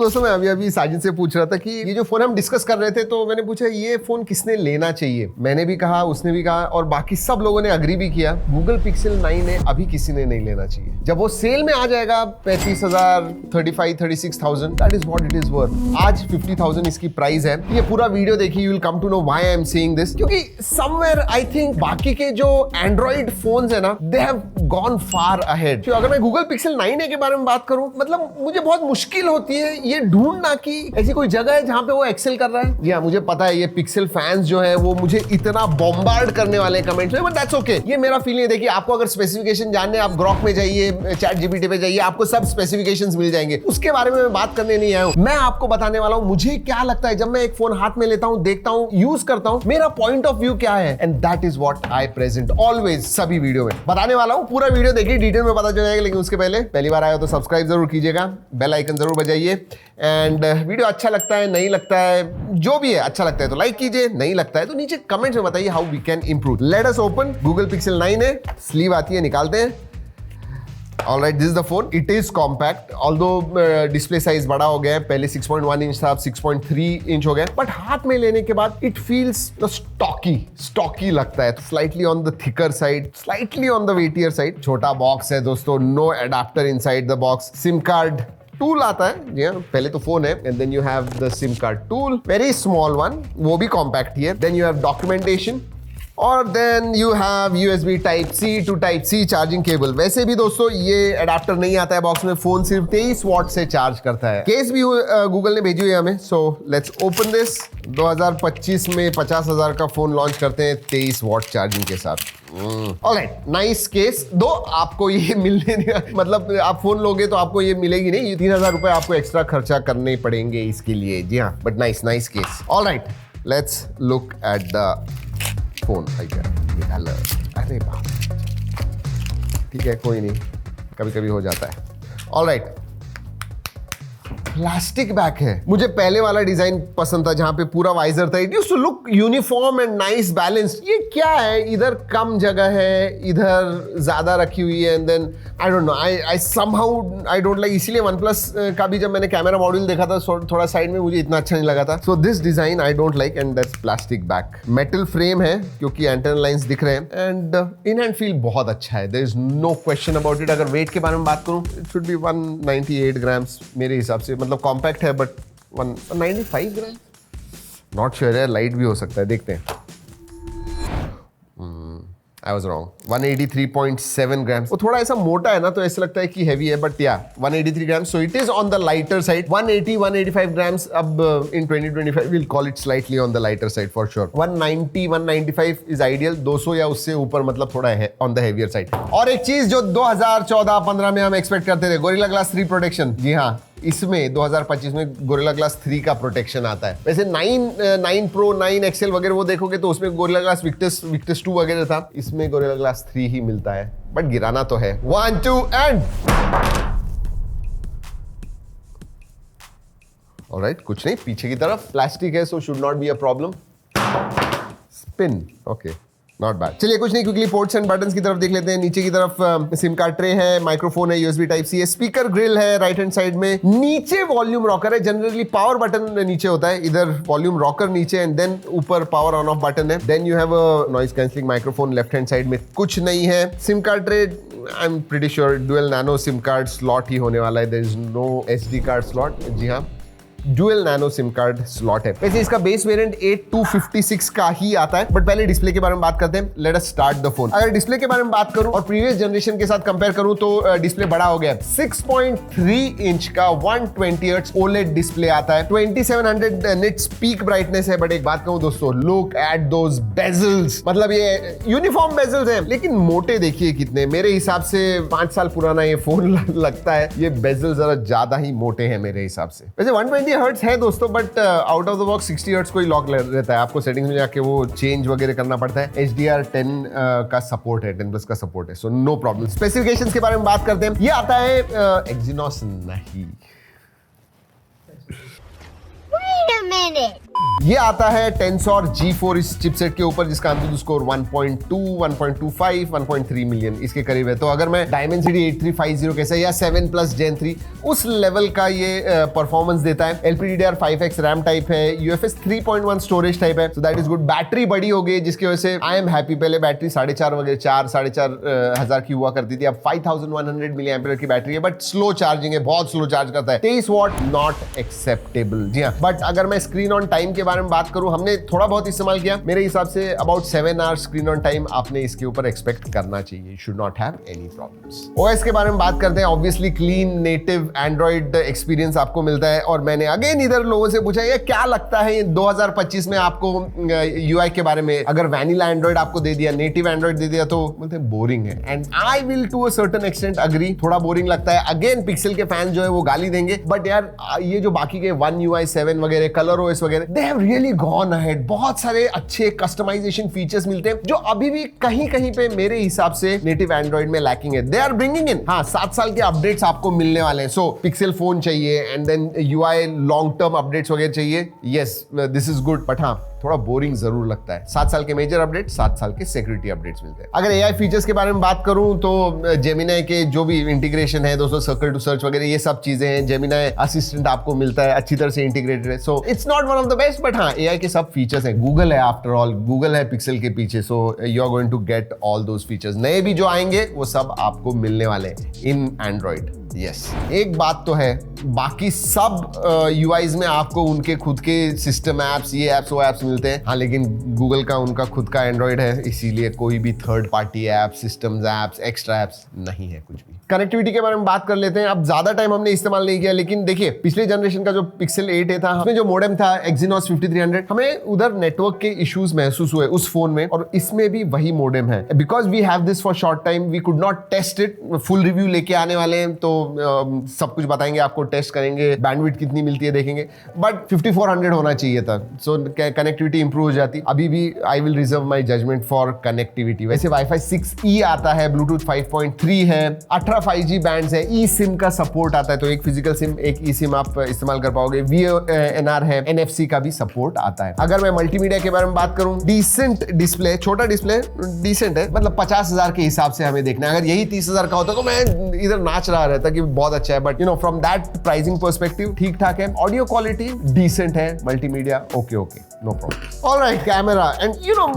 दोस्तों मैं अभी साजिद से पूछ रहा था कि ये जो फोन हम डिस्कस कर रहे थे, तो मैंने पूछा ये फोन किसने लेना चाहिए। मैंने भी कहा, उसने भी कहा, और बाकी सब लोगों ने अग्री भी किया। गूगल पिक्सल 9 है, अभी किसी ने नहीं लेना चाहिए। जब वो सेल में आ जाएगा 35,000, 35, 36,000, that is what it is worth. आज 50,000 इसकी प्राइस है। ये पूरा वीडियो देखिए, you will come to know why I am saying this, क्योंकि समवेयर आई थिंक बाकी के जो एंड्रॉइड फोन्स है ना, they have gone far ahead. अगर मैं गूगल पिक्सल 9 के बारे में बात करूं, मतलब मुझे बहुत मुश्किल होती है ये ढूंढना कि ऐसी कोई जगह है जहां पे वो एक्सेल कर रहा है। जी हाँ, मुझे पता है ये पिक्सल फैंस जो है वो मुझे इतना बॉम्बार्ड करने वाले कमेंट्स में, बट दैट्स ओके। ये मेरा फीलिंग है। देखिए, आपको अगर स्पेसिफिकेशन जानने, आप ग्रॉक में जाइए, चैट जीपीटी पे जाइए, आपको सब स्पेसिफिकेशंस मिल जाएंगे। उसके बारे में मैं बात करने नहीं आया हूं। मैं आपको बताने वाला हूं मुझे क्या लगता है जब मैं एक फोन हाथ में लेता हूं, देखता हूं, यूज करता हूं, मेरा पॉइंट ऑफ व्यू क्या है, and that is what I present always. सभी वीडियो में बताने वाला हूं। पूरा वीडियो देखिए, डिटेल में पता चल जाएगा। लेकिन उसके पहले पहली बार आया हो तो सब्सक्राइब जरूर कीजिएगा, बेल आइकन जरूर बजाइए। एंड वीडियो अच्छा लगता है, नहीं लगता है, जो भी है, अच्छा लगता है तो लाइक कीजिए, नहीं लगता है तो नीचे कमेंट्स में बताइए how we can improve. Let us open Google Pixel 9 है, स्लीव आती है, निकालते हैं। Alright, this is the phone. It is compact, although display size बड़ा हो गया है। पहले 6.1 इंच था, अब 6.3 इंच हो गया। बट हाथ में लेने के बाद it feels stocky लगता है। Slightly on the thicker side, slightly on the weightier side। छोटा बॉक्स है दोस्तों, no adapter inside the box। Sim card tool आता है, जी हाँ, पहले तो फोन है, and then you have the sim card tool, very small one, वो भी कॉम्पैक्ट ही है। देन यू हैव डॉक्यूमेंटेशन, और then you have USB Type-C to Type-C charging cable. वैसे भी दोस्तों ये अडेप्टर नहीं आता है बॉक्स में, फोन सिर्फ 23 वॉट से चार्ज करता है। केस भी गूगल ने भेजी हुई है हमें, सो लेट्स ओपन दिस। 2025 में 50,000 का फोन लॉन्च करते हैं 23 वॉट चार्जिंग के साथ। Alright, nice case. दो आपको ये मिलने नहीं, मतलब आप फोन लोगे तो आपको ये मिलेगी नहीं, 3,000 रुपए आपको एक्स्ट्रा खर्चा करने पड़ेंगे इसके लिए। जी हाँ, but nice case. Alright, let's look at the phone. अरे बाप, ठीक है, कोई नहीं, कभी कभी हो जाता है। ऑलराइट, प्लास्टिक बैक है। मुझे पहले वाला डिजाइन पसंद था जहां पे पूरा वाइजर था। It used to look uniform and nice balanced. ये क्या है, इधर कम जगह है, इधर ज्यादा रखी हुई है, and then I don't know, I somehow I don't like. इसीलिए OnePlus का भी जब मैंने कैमरा मॉड्यूल देखा था थोड़ा साइड में, मुझे इतना अच्छा नहीं लगा था। So this design I don't like, and that's plastic back. Metal frame है क्योंकि एंटेना लाइंस दिख रहे हैं, एंड इन हैंड फील बहुत अच्छा है, there is no question about it. अगर वेट के बारे में बात करूं, इट शुड बी 198 ग्राम्स मेरे हिसाब से, मतलब कॉम्पैक्ट है, बट 195 ग्राम, नॉट श्योर है, लाइट भी हो सकता है, देखते हैं। I was wrong, 183.7 grams. वो थोड़ा ऐसा मोटा है ना, तो ऐसा लगता है कि हैवी है, बट या 183 grams, so it is on the lighter side. 180-185 grams अब इन 2025 will call it slightly on the lighter side for sure. 190-195 is ideal, 200 या उससे ऊपर मतलब थोड़ा है ऑन द हेवियर साइड। और एक चीज जो 2014-15 में हम एक्सपेक्ट करते थे, गोरिल्ला ग्लास 3 प्रोटेक्शन। जी हाँ, इसमें 2025 में गोरिल्ला ग्लास 3 का प्रोटेक्शन आता है। वैसे 9 Pro, 9 XL वगैरह वो देखोगे तो उसमें गोरिल्ला ग्लास विक्टस 2 वगैरह था, इसमें गोरिल्ला ग्लास 3 ही मिलता है, बट गिराना तो है। 1, 2 एंड ऑलराइट, कुछ नहीं, पीछे की तरफ प्लास्टिक है, so should not be a problem. Spin, okay, not bad. चलिए कुछ नहीं, क्विकली पोर्ट्स एंड बटन्स की तरफ देख लेते हैं। नीचे की तरफ सिम कार्ड ट्रे है, माइक्रोफोन है, USB Type-C है, स्पीकर ग्रिल है राइट हैंड साइड में, नीचे वॉल्यूम रॉकर है। जनरली पावर बटन नीचे होता है, इधर वॉल्यूम रॉकर नीचे, एंड देन ऊपर पावर ऑन ऑफ बटन है। Then you have a noise cancelling microphone left hand side में, कुछ नहीं है। SIM card tray, I am pretty sure dual nano SIM card slot ही होने वाला है, there is no SD card slot. जी हाँ, dual nano SIM card slot है। वैसे इसका बेस वेरिएंट 8256 का ही आता है, बट पहले डिस्प्ले के बारे में बात करते हैं। Let us start the phone. अगर डिस्प्ले के बारे में बात करूं और प्रीवियस जनरेशन के साथ कंपेयर करूं तो डिस्प्ले बड़ा हो गया है। 6.3 इंच का 120 हर्ट्ज OLED डिस्प्ले आता है, 2700 निट्स पीक ब्राइटनेस है। बट एक बात कहूं दोस्तों, लुक एट दोस बेजल्स, मतलब ये यूनिफॉर्म बेजल्स हैं, लेकिन मोटे देखिए कितने। मेरे हिसाब से 5 साल पुराना ये फोन लगता है। ये बेजल जरा ज्यादा ही मोटे हैं मेरे हिसाब से। वैसे 120 हर्ट्ज है दोस्तों, but out of the box 60 hertz को ही लॉक रहता है। आपको सेटिंग्स में जाके वो चेंज वगैरह करना पड़ता है। HDR10 का सपोर्ट है, 10+ का सपोर्ट है, सो नो प्रॉब्लम। स्पेसिफिकेशंस के बारे में बात करते हैं। ये आता है Exynos नहीं, Wait a minute. ये आता है Tensor G4 इस चिपसेट के ऊपर, जिसका AnTuTu स्कोर 1.2, 1.25, 1.3 मिलियन इसके करीब है। तो अगर मैं Dimensity 8350 कैसा या 7 Plus Gen 3 उस लेवल का ये परफॉर्मेंस देता है। LPDDR5X रैम टाइप है, UFS 3.1 स्टोरेज टाइप है, सो दैट इज गुड। बैटरी बड़ी हो गई जिसकी वजह से आई एम हैप्पी। पहले बैटरी 4.5 वगैरह 4-4.5 हजार की हुआ करती थी, अब 5100 मिली एम्पियर की बैटरी है, बट स्लो चार्जिंग है, बहुत स्लो चार्ज करता है। 23 वॉट नॉट एक्सेप्टेबल। जी हाँ, बट अगर मैं स्क्रीन ऑन टाइम के बारे में बात करूं, हमने थोड़ा बहुत इस्तेमाल किया, मेरे हिसाब say about 7 hours screen on time आपने इसके ऊपर एक्सपेक्ट करना चाहिए। Should not have any problems. OS के बारे में बात करते हैं। Obviously clean native Android experience आपको मिलता है, और मैंने अगेन इधर लोगों से पूछा ये क्या लगता है 2025 में आपको यूआई के बारे में, अगर वैनिला एंड्रॉइड आपको दे दिया, नेटिव एंड्रॉइड दे दिया, तो बोलते हैं बोरिंग है। And I will to a certain extent agree, थोड़ा बोरिंग लगता है। अगेन पिक्सल के फैन जो है वो गाली देंगे, बट यार ये जो बाकी के One UI 7 वगैरह, कलर ओएस वगैरह, they have really gone ahead. बहुत सारे अच्छे कस्टमाइजेशन फीचर्स मिलते हैं जो अभी भी कहीं कहीं पे मेरे हिसाब से नेटिव एंड्रॉइड में लैकिंग है। दे आर ब्रिंगिंग इन, हाँ 7 साल के अपडेट्स आपको मिलने वाले हैं। सो पिक्सल फोन चाहिए and then UI long term updates वगैरह चाहिए, yes this is good, but हाँ थोड़ा बोरिंग जरूर लगता है। 7 साल के मेजर अपडेट, 7 साल के सिक्योरिटी अपडेट्स मिलते हैं। अगर एआई फीचर्स के बारे में बात करूं तो जेमिनाई के जो भी इंटीग्रेशन है दोस्तों, सर्कल टू सर्च वगैरह ये सब चीजें हैं। जेमिनाई असिस्टेंट आपको मिलता है, अच्छी तरह से इंटीग्रेटेड है। So it's not one of the best, but हाँ एआई के सब फीचर्स हैं। गूगल है, आफ्टर ऑल गूगल है पिक्सल के पीछे, so you are going to get all those features. नए भी जो आएंगे वो सब आपको मिलने वाले हैं इन एंड्रॉइड। यस, एक बात तो है, बाकी सब यूआईज में आपको उनके खुद के सिस्टम एप्स, ये एप्स वो एप्स मिलते हैं, हाँ, लेकिन गूगल का उनका खुद का एंड्रॉइड है, इसीलिए कोई भी third party app, systems apps, extra apps नहीं है कुछ भी। कनेक्टिविटी के बारे में बात कर लेते हैं। अब ज्यादा टाइम हमने इस्तेमाल नहीं किया, लेकिन देखिए पिछले जनरेशन का जो पिक्सल 8 था, उसमें जो मॉडेम था Exynos 5300, हमें उधर नेटवर्क के इश्यूज महसूस हुए उस फोन में, और इसमें भी वही मॉडेम है। Because we have this for short time, we could not test it. Full review लेके आने वाले हैं तो सब कुछ बताएंगे आपको, टेस्ट करेंगे, बैंडविड्थ कितनी मिलती है देखेंगे, बट 5400 होना चाहिए था, सो कनेक्टिविटी इंप्रूव हो जाती। अभी भी I will reserve my judgement for connectivity. वैसे वाईफाई 6E आता है, ब्लूटूथ 5.3 है, 18 5G बैंड्स है, ई सिम का सपोर्ट आता है, तो एक फिजिकल सिम एक ई सिम आप इस्तेमाल कर पाओगे। VNR है, NFC का भी सपोर्ट आता है। अगर मैं मल्टीमीडिया के बारे में बात करूं, डिसेंट डिस्प्ले, छोटा डिस्प्ले डिसेंट है, मतलब 50,000 के हिसाब से हमें देखना है। अगर यही 30,000 का होता तो मैं इधर नाच रहा रहता कि बहुत अच्छा है, but you know from that pricing perspective ठीक ठाक है। ऑडियो क्वालिटी डिसेंट है, multimedia okay no problem. Alright, camera and you know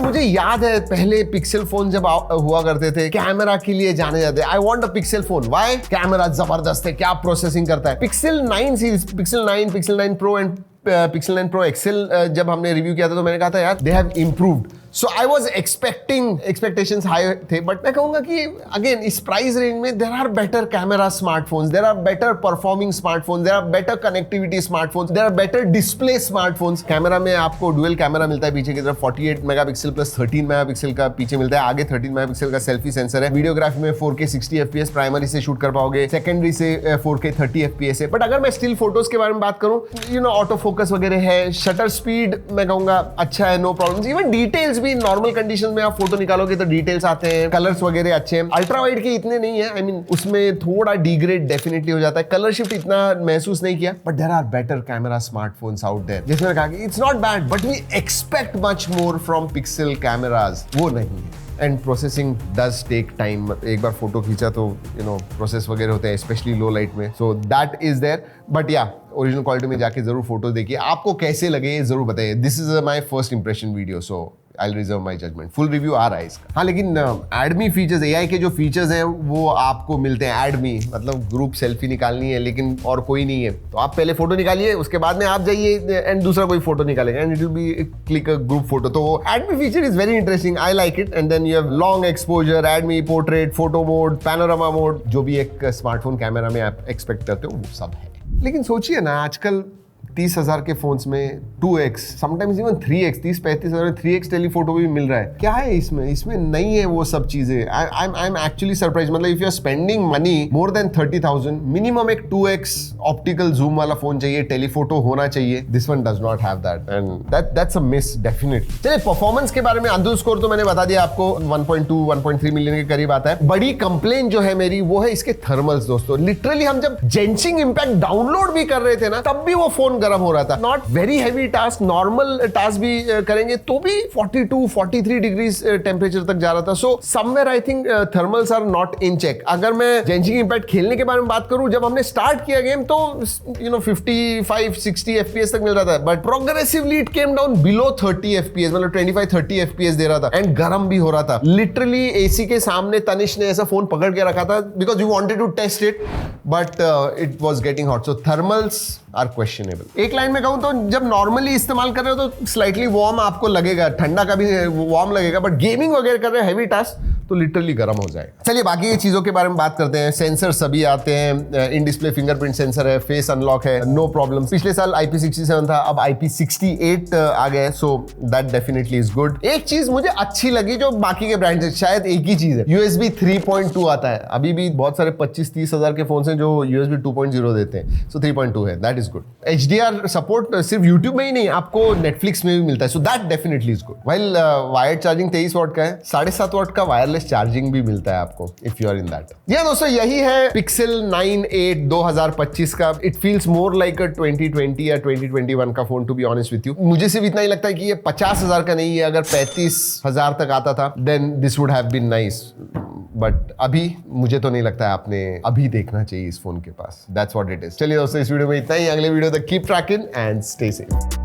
मुझे याद है पहले पिक्सल फोन जब हुआ करते थे, कैमरा के लिए जाने जाते, I want a Pixel phone, why? Camera जबरदस्त है, क्या प्रोसेसिंग करता है। Pixel 9 series, Pixel 9, Pixel 9 Pro and Pixel 9 Pro XL जब हमने रिव्यू किया था तो मैंने कहा था यार they have improved. So I was expectations high थे, बट मैं कहूंगा कि अगेन इस प्राइस रेंज में there are better camera smartphones, there are better performing smartphones, there are better connectivity smartphones, there are better display smartphones. Camera में आपको dual camera मिलता है पीछे की तरफ, 48 मेगापिक्सल प्लस 13 मेगापिक्सल का पीछे मिलता है, आगे 13 मेगापिक्सल का सेल्फी सेंसर है। वीडियोग्राफी में 4K 60 FPS प्राइमरी से शूट कर पाओगे, सेकेंडरी से 4K 30 FPS है। बट अगर मैं स्टिल फोटोज के बारे में बात करूं, यू नो ऑटो फोकस वगैरह है, शटर स्पीड मैं कहूंगा अच्छा है, नो प्रॉब्लम। इवन डिटेल्स भी नॉर्मल कंडीशन में आप फोटो निकालोगे तो डिटेल्स आते हैं, कलर्स वगैरह अच्छे हैं। अल्ट्रा वाइड के इतने नहीं है, आई मीन उसमें थोड़ा डिग्रेड डेफिनेटली हो जाता है, कलर शिफ्ट इतना महसूस नहीं किया, but there are better camera smartphones out there. जैसे मैंने कहा कि it's not bad, but we expect much more from Pixel cameras, वो नहीं है। And processing does take time, एक बार फोटो खींचा तो यू नो प्रोसेस वगैरह होते हैं, स्पेशली लो लाइट में, so that is there. But या ओरिजिनल क्वालिटी में जाके जरूर फोटो देखिए, आपको कैसे लगे जरूर बताइए। This is my first impression video, so I will reserve my judgement. Full review आ रहा है इसका। हाँ, लेकिन एडमी फीचर्स, एआई के जो फीचर्स हैं वो आपको मिलते हैं। एडमी मतलब ग्रुप सेल्फी निकालनी है लेकिन और कोई नहीं है, तो आप पहले फोटो निकालिए, उसके बाद में आप जाइए एंड दूसरा कोई फोटो निकालेगा and it will be click a group photo. तो वो add me feature is very interesting, I like it. And then you have long exposure, add me, portrait, photo mode, panorama mode, जो भी एक स्मार्टफोन कैमरा में आप expect करते हो वो सब है। लेकिन सोचिए ना, आजकल 30,000 के फोन्स में 2x, समटाइम्स इवन 3x, 30-35 हजार में 3x टेलीफोटो भी मिल रहा है। क्या है इसमें नहीं है वो सब चीजें। I am actually surprise. मतलब if you are spending money more than 30,000, minimum एक 2x ऑप्टिकल जूम वाला फोन चाहिए, टेलीफोटो होना चाहिए। This one does not have that and that's a miss definitely. चलिए, परफॉर्मेंस के बारे में AnTuTu स्कोर तो मैंने बता दिया आपको, 1.2 1.3 मिलियन के करीब आता है। बड़ी कंप्लेन जो है मेरी वो है इसके थर्मल्स दोस्तों। लिटरली हम जब जेंशिंग इंपैक्ट डाउनलोड भी कर रहे थे ना, तब भी वो फोन गर्म हो रहा था। Not very heavy task, normal task भी करेंगे तो भी 42-43 डिग्रीज टेम्परेचर तक जा रहा था। So somewhere I think thermals are not in check. अगर मैं जेंशिन इम्पैक्ट खेलने के बारे में बात करूं, जब हमने स्टार्ट किया गेम तो 55-60 FPS तक मिल रहा था, but progressively it came down below 30 FPS, मतलब 25-30 FPS दे रहा था एंड गर्म भी हो रहा था। लिटरली एसी के सामने तनिष ने ऐसा फोन पकड़ के रखा था because we wanted to test it, but it was getting hot. So thermals are questionable. एक लाइन में कहूं तो जब नॉर्मली इस्तेमाल कर रहे हो तो स्लाइटली वार्म आपको लगेगा, ठंडा का भी वार्म लगेगा, बट गेमिंग वगैरह कर रहे हो हैवी टास्क तो लिटरली गर्म हो जाएगा। चलिए बाकी की चीजों के बारे में बात करते हैं। सेंसर सभी आते हैं, इन डिस्प्ले फिंगरप्रिंट सेंसर है, फेस अनलॉक है, नो प्रॉब्लम। पिछले साल IP67 था, अब IP68 आ गया है, so that definitely is good. एक चीज मुझे अच्छी लगी जो बाकी के ब्रांड से शायद एक ही चीज है, USB 3.2 आता है। अभी भी बहुत सारे 25-30 हजार के फोन हैं जो USB 2.0 देते हैं, सो 3.2 है, that is good. HDR support सिर्फ YouTube में ही नहीं, आपको Netflix में भी मिलता है, so that definitely is good. While wired charging 23 वाट का है, 7.5 वाट का वायरलेस चार्जिंग भी मिलता है आपको if you are in that. या दोस्तों यही है Pixel 9a 2025 का। It feels more like a 2020 या 2021 का phone, to be honest with you. मुझे सिर्फ इतना ही लगता है कि ये 50,000 का नहीं है, अगर 35,000 तक आता था then this would have been nice, but अभी मुझे तो नहीं लगता है आपने अभी देखना चाहिए इस फोन के पास। That's what it is. चलिए दोस्तों इस वीडियो में इतना ही, अगले वीडियो तक keep trekking and stay safe.